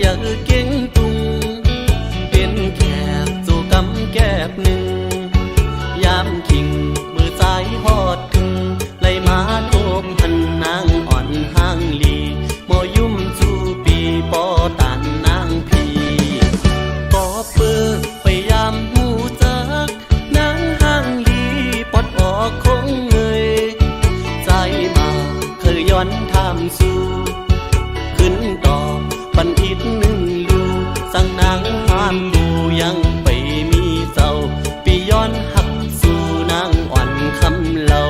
อย่าเก่งตุงเป็นแขกสู่กำแก้บหนึ่งยามขิงมือซ้ายหอดถึงไล่มาโทบหันนางอ่อนห้างลีโมยุ่มสู่ปีปอตานนางพีปอเปื้อพยายามหูจักนางห้างลีปอดออกคงเงยใจมาเคยย้อนทำสู่ขึ้นต่อปันอิดหนึ่งลูสั่งนางห้ามดูยังไปมีเจ้าปีย้อนหักสู่นางอ่อนคำเล่า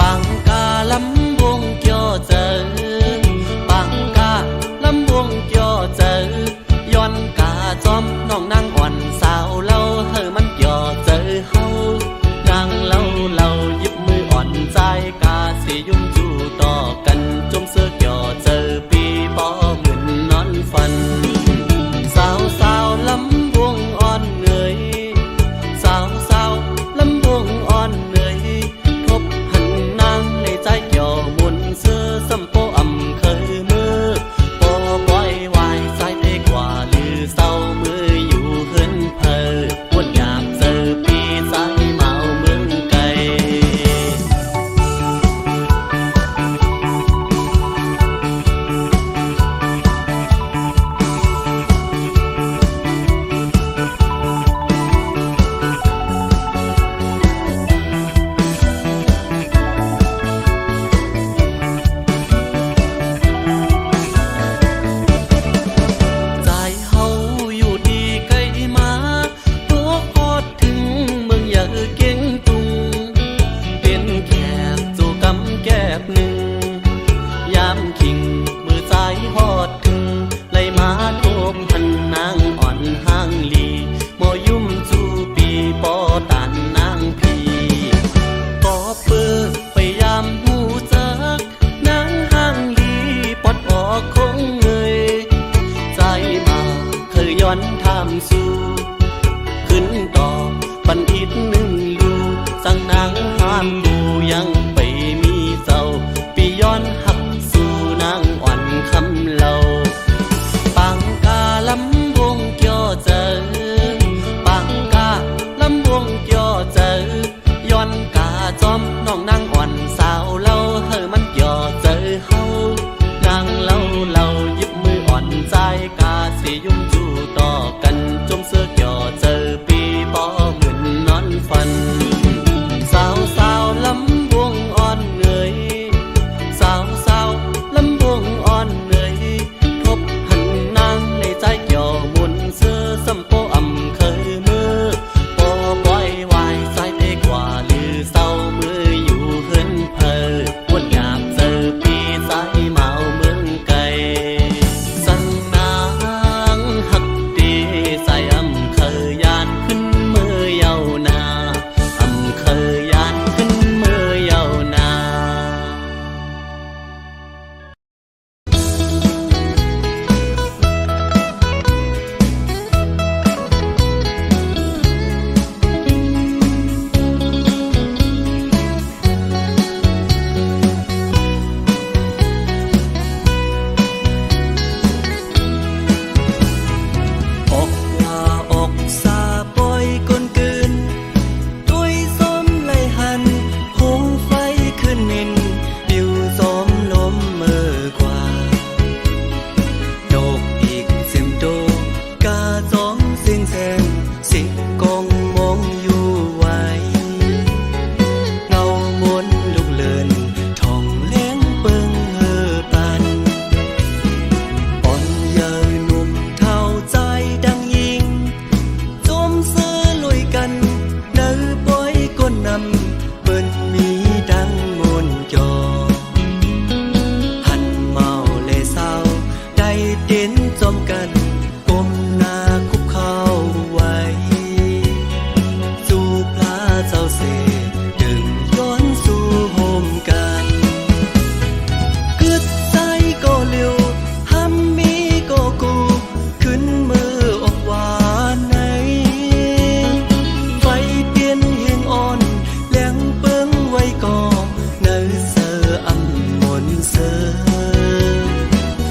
ปังกาลำวงเกี่ยวเจอปังกาลำวงเกี่ยวเจอย้อนกาจอมน้องนางอ่อนสาวเล่าเฮอมันเกี่ยวเจอเฮานางเล่าหยิบมืออ่อนใจกาสิยุ่มจู่ต่อกันจมเสื้อเกี่ยวเจอปีปอเหมือนนอนฝันสาวลำวงอ่อนเหนื่อยสาวลำวงอ่อนเหนื่อยทบหันนางในใจเกี่ยวมุนเสื้อสัมโปอ่ำเคยมือปอปล่อยวายใจเตกว่าลือเศร้ามืออยู่เฮินเพอวนอยากเจอปีสายเมาเมืองไกลใจเฮาอยู่ดีใกล้มาตัวพอดถึงเมืองอย่าเก่งตุงเป็นแขกสู่กำแก้บหนึ่งยามขิงมือซ้ายหอดถึงไล่มาโทบหันนางอ่อนห้างลีโมยุ่มสู่ปีปอตานนางพีปอเปื้อพยายามหูจักนางห้างลีปอดออกคงเงยใจมาเคยย้อนทำสู่ขึ้นต่อปันอิดหนึ่งลูสั่งนางห้ามดูยังไปมีเจ้าปีย้อนหักสู่นางอ่อนคำเล่าปังกาลำวงเกี่ยวเจอปังกาลำวงเกี่ยวเจอย้อนกาจอมน้องนางอ่อนสาวเล่าเฮอมันเกี่ยวเจอเฮานางเล่าหยิบมืออ่อนใจกาสิยุ่มจู่ต่อกันจมเสื้อเกี่ยวเจอปีปอเหมือนนอนฝันสาวลำวงอ่อนเหนื่อยสาวลำวงอ่อนเหนื่อยทบหันนางในใจเกี่ยวมุนเสื้อสัมโปอ่ำเคยมือปอปล่อยวายใจเตกว่าลือเศร้ามืออยู่เฮินเพอวนอยากเจอปีสายเมาเมืองไกลสั่งนางหักดีใส่อ่ำเคยยานขึ้นมือเยานาอ่ำเคยยานขึ้นมือเยานา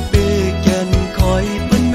เบกยันคอยเปิ้น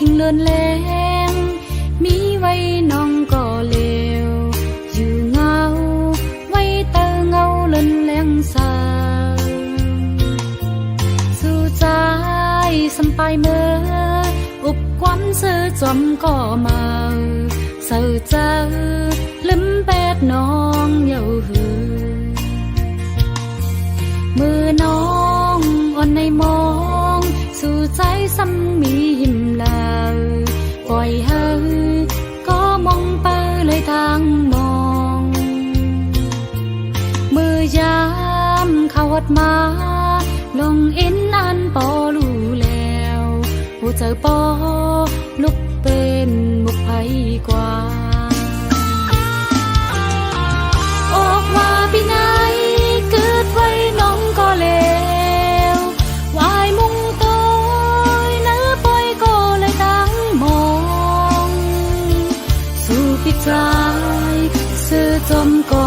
งเลือนแรงมีไว้น้องก็เลวอยู่เงาไว้เตอเงาเลือนแรงสาสู่ใจสัมไปเมื่ออุบความเสื่อจอมก็มาเสื่อเจอลืมแปดน้องเยาหือมือน้องอ่อนในมองสู่ใจซ้ำมียิ้มลาปล่อยเฮาก็มองไปเลยทางมองมือยามเข้าวัดมาลงอินอันปอรู้แล้วผู้เจอปอลุกเป็นมุกไผกว่าออกว่าปีไหนเกิดไว้น้องก็เลววายมุงโตยเนื้อปอยก็เลยตั้งมองสู่ปิดใจสื่อจมก็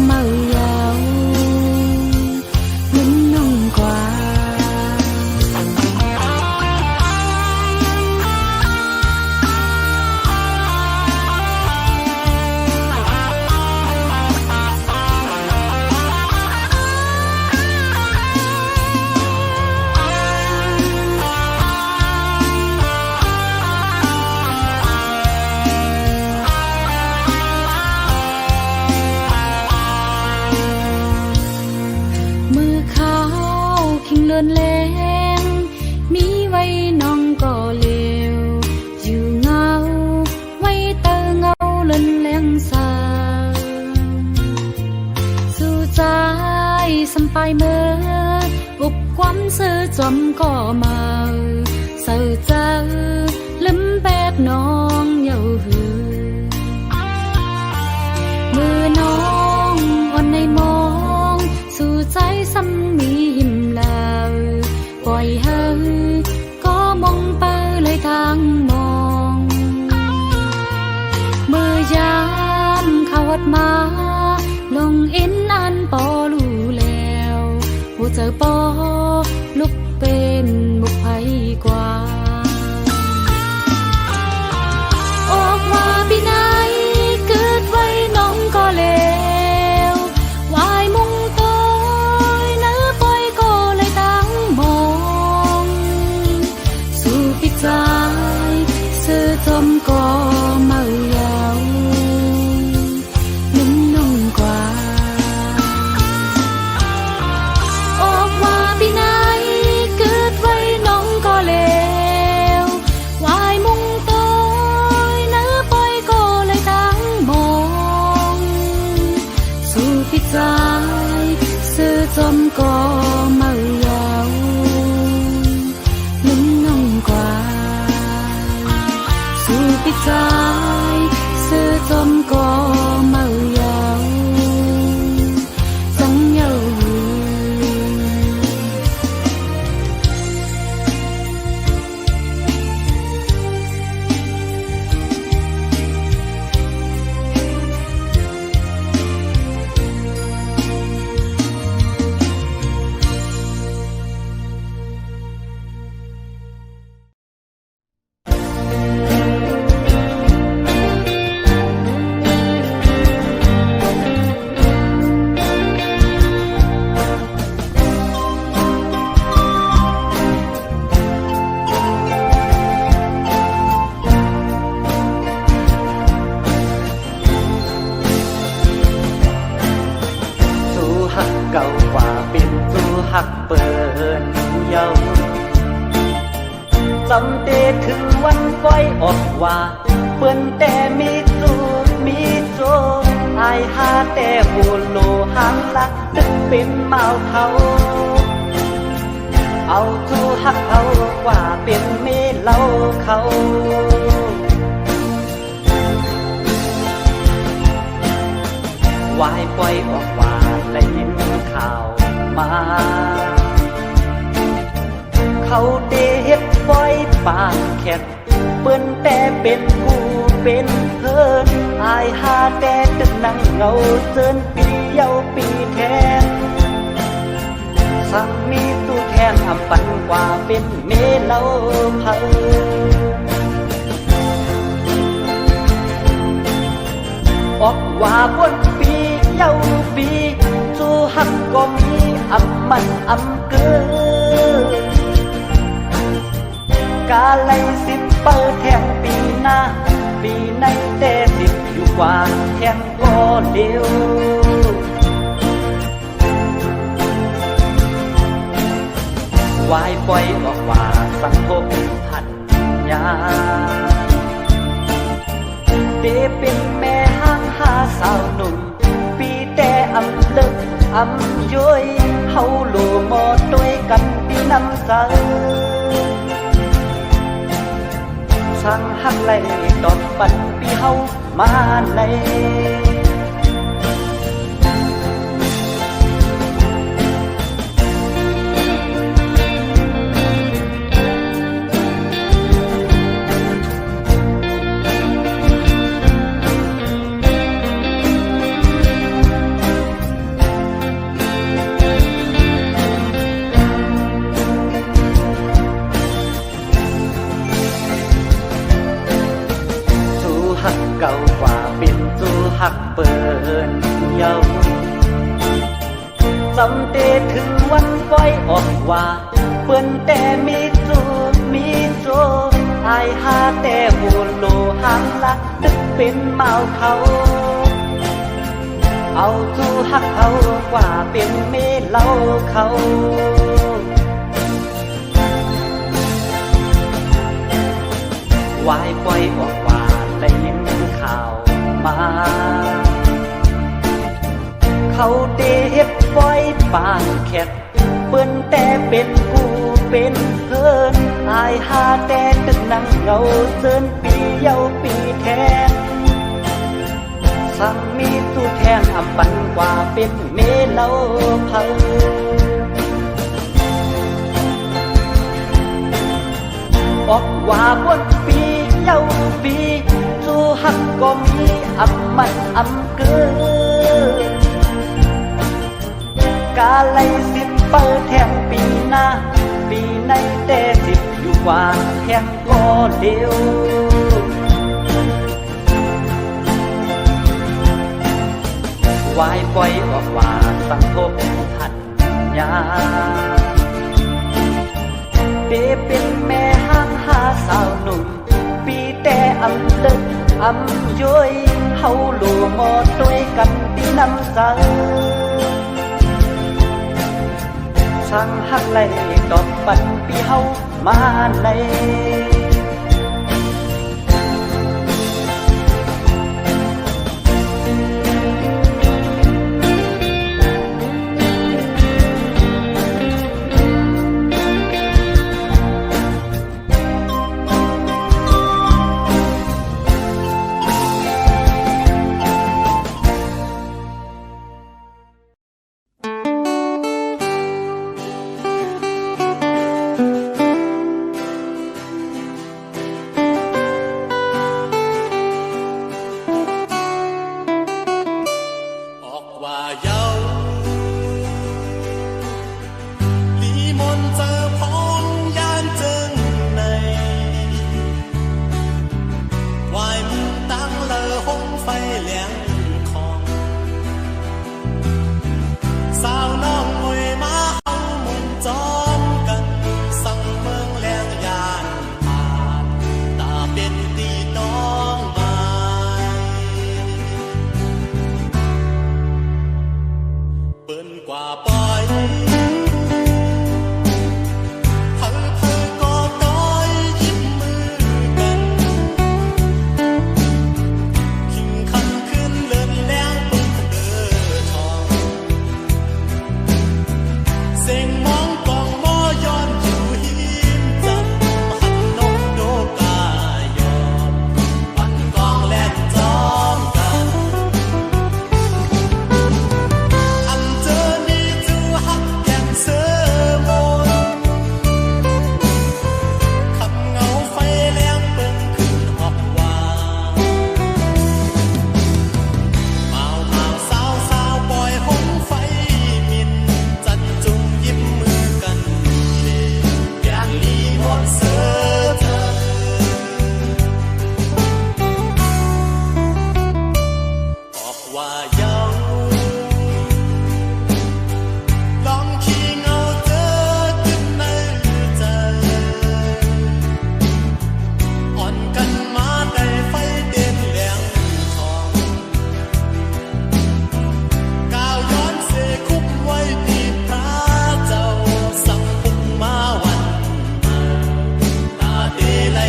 เมายาวลิ้นน้องกว่าเลือนแรงมีไว้น้องก็เลวอยู่เงาไว้เตอเงาเลือนแรงสาสู่ใจสัมไปเมื่ออุบความเสื่อจอมก็มาเสื่อเจอลืมแปดน้องเยาหือมือน้องอ่อนในมองสู่ใจซ้ำมียิ้มลาปล่อยเฮาก็มองไปเลยทางมองเมื่อยามเข้าวัดมาลงอินอันปอรู้แล้วผู้เจอปอลุกเป็นมุกไผกว่าออกว่าปีไหนเกิดไว้น้องก็เลววายมุงโตยเนื้อปอยก็เลยตั้งมองสู่ปิดใจสื่อจมก็เมายาวลิ้นน้องกว่าออกว่าปีไหนเกิดไว้น้องก็เลววายมุงโตยเนื้อปอยก็เลยตั้งมองสู่ปิดใจสื่อจมก็เมายาวลิ้นน้องกว่าสู่ปิดใจสื่อจมก็เมายาวจังเยาหือเก่ากว่าเป็นสู่หักเปิดเยาสำเดถึงวันก้อยออกว่าเปิ้นแต่มีจูบมีโจอายหาแต่หูโลหังลักตึกเป็นเมาเขาเอาจูหักเขากว่าเป็นเมเล่าเขาวายปล่อยออกว่าและยินข่าวมาเขาเดเฮ็ดปล่อยปากแข็งเปิ้นแต่เป็นผู้เป็นเพิ่นอายหาแต่ตึกนั่งเงาเซินปีเยาปีแทนสังมีตู้แทนอำปันกว่าเป็นเมเล่าเผา ออกว่าบนปีเย้าปีสู้หักก็มีอำมันอำเกินกาไลสิบเปิดแทงปีหน้าปีในแต่สิบอยู่กว่าแทงก็เดียววายปล่อยออกว่าสังคมพันยาเดเป็นแม่ห้างหาสาวหนุ่มปีแต่อำเลิกอำย้อยเฮาโลมอด้วยกันปีน้ำใจช่างหักไหลดอกปันปีเฮามาในเก่ากว่าเป็นสู้หักเปินเยาสำเตถึงวันปล่อยออกว่าเปิ้นแต่มีจูมีโจอายหาแต่หูโลหังลักตึกเป็นเมาเขาเอาสู้หักเขากว่าเป็นเมเล่าเขาวายปล่อยออกว่าได้ยินข่าวมาเขาเด็ดปล่อยปานแคทเปิ้นแต่เป็นกูเป็นเพิ่นอายหาแต่ตึกนั่งเงาเซินปีเยาปีแทนสั่งมีตู้แทนอำปันกว่าเป็นเมเล่าเพิ่ออกว่าบนปีเย้าปีสู้หักก็มีอำมันอำเกินกาไลสิบเปิดแทงปีหน้าปีในแต่สิบอยู่กว่าแทงก็เดียววายปล่อยออกว่าสังคมทันยาเดเป็นแม่ห้างหาสาวหนุ่มปีแต่อำเลิกอำย้อยเฮาโลมอด้วยกันปีน้ำใจช่างหักไหลดอกปันปีเฮามาใน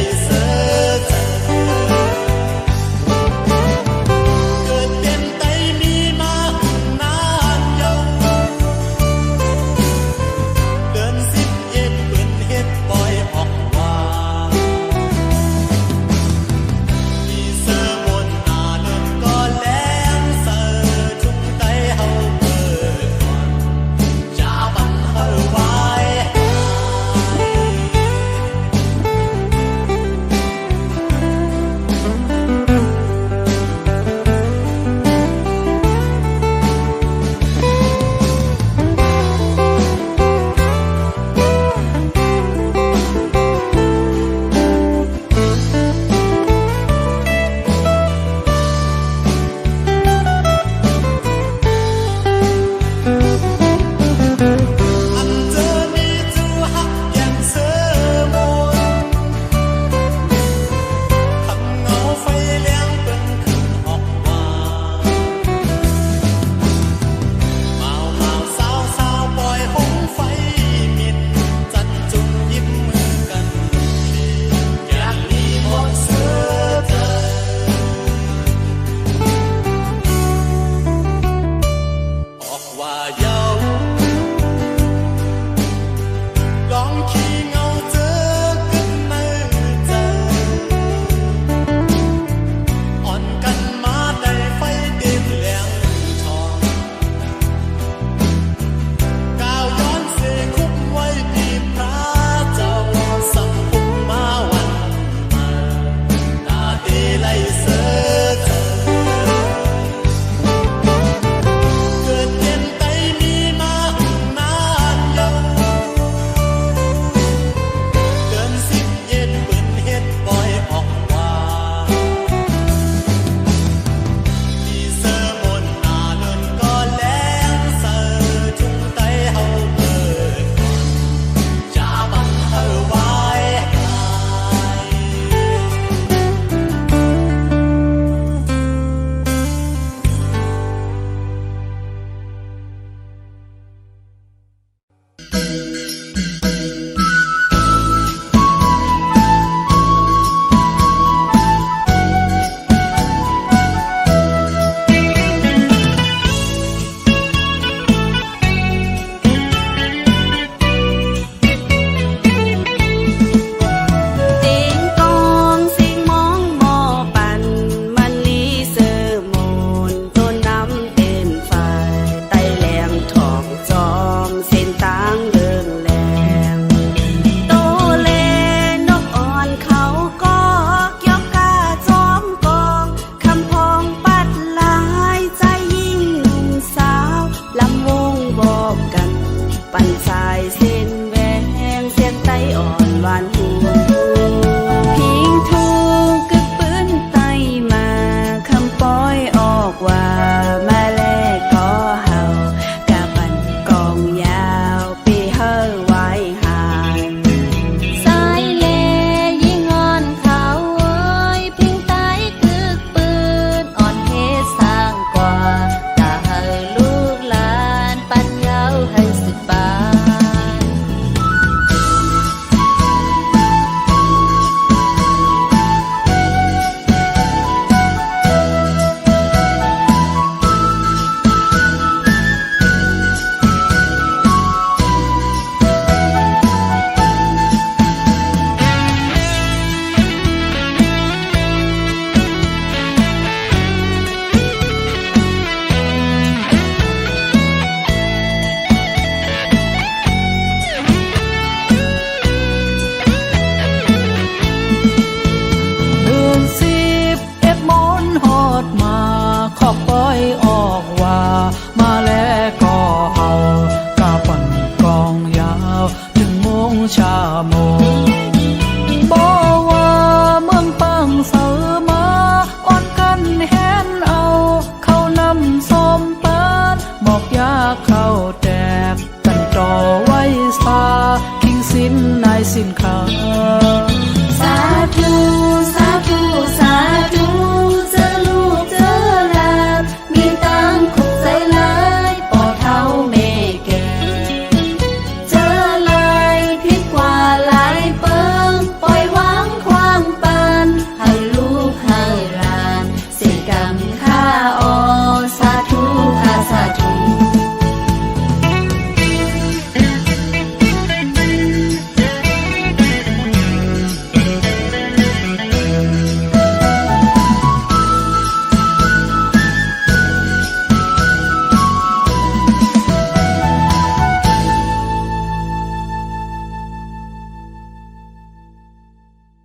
เส